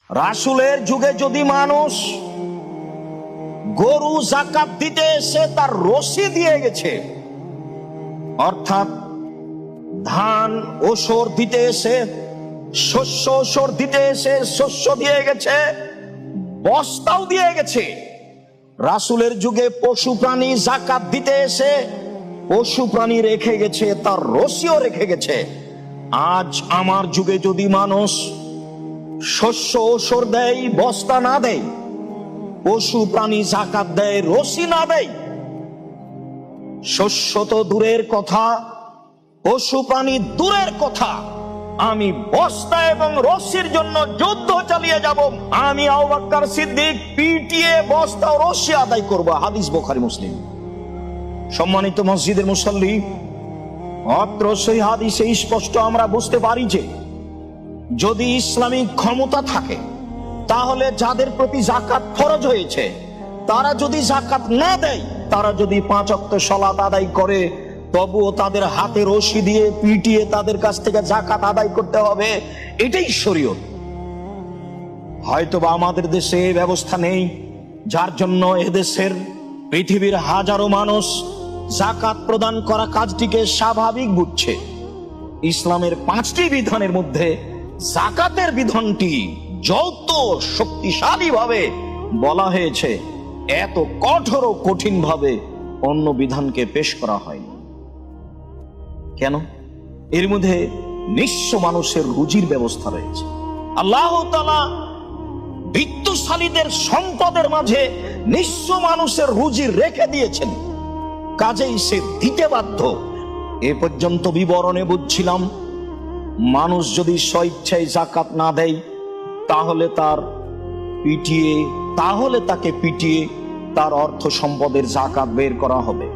রাসূলের যুগে যদি মানুষ গরু যাকাত দিতে এসে তার রশি দিয়ে গেছে, অর্থাৎ ধান ওসর দিতে এসে, শস্য ওসর দিতে এসে শস্য দিয়ে গেছে, বস্তাও দিয়ে গেছে। রাসূলের যুগে পশু প্রাণী যাকাত দিতে এসে পশু প্রাণী রেখে গেছে, তার রশিও রেখে গেছে। আজ আমার যুগে যদি মানুষ শস্য ওসর দেয়, বস্তা না দেয়, পশু প্রাণী যাকাত দেয়, রশি না দেয়, শস্য তো দূরের কথা, পশু প্রাণী দূরের কথা, আমি বস্তা এবং রশির জন্য যুদ্ধ চালিয়ে যাব। আমি আবু বকর সিদ্দিক পিটিয়ে বস্তা ও রশি আদায় করব। হাদিস বুখারী মুসলিম। সম্মানিত মসজিদের মুসল্লি, অত্র সেই হাদিসে স্পষ্ট আমরা বুঝতে পারি যে যদি ইসলামিক ক্ষমতা থাকে তাহলে যাদের প্রতি যাকাত ফরজ হয়েছে তারা যদি যাকাত না দেয়, তারা যদি 5 ওয়াক্ত সালাত আদায় করে, তবুও তাদের হাতে রশি দিয়ে পিটিয়ে তাদের কাছ থেকে যাকাত আদায় করতে হবে। এটাই শরীয়ত। হয়তোবা আমাদের দেশে ব্যবস্থা নেই, যার জন্য এদেশের পৃথিবীর হাজারো মানুষ যাকাত প্রদান করা কাজটিকে স্বাভাবিক বুঝছে। ইসলামের 5টি বিধানের মধ্যে যাকাতের বিধানটি যত শক্তিশালী ভাবে বলা হয়েছে, এত কঠোর ও কঠিন ভাবে অন্য বিধানকে পেশ করা হয়নি। কেন? এর মধ্যে নিঃস্ব মানুষের রুজির ব্যবস্থা রয়েছে। আল্লাহ তাআলা বিত্তশালীদের সম্পদের মাঝে নিঃস্ব মানুষের রুজি রেখে দিয়েছেন, কাজেই সে দিতে বাধ্য। এ পর্যন্ত বিবরণে বুঝছিলাম মানুষ যদি স্বেচ্ছায় যাকাত না দেয় তাহলে তাকে পিটিয়ে তার অর্থ সম্পদের যাকাত বের করা হবে।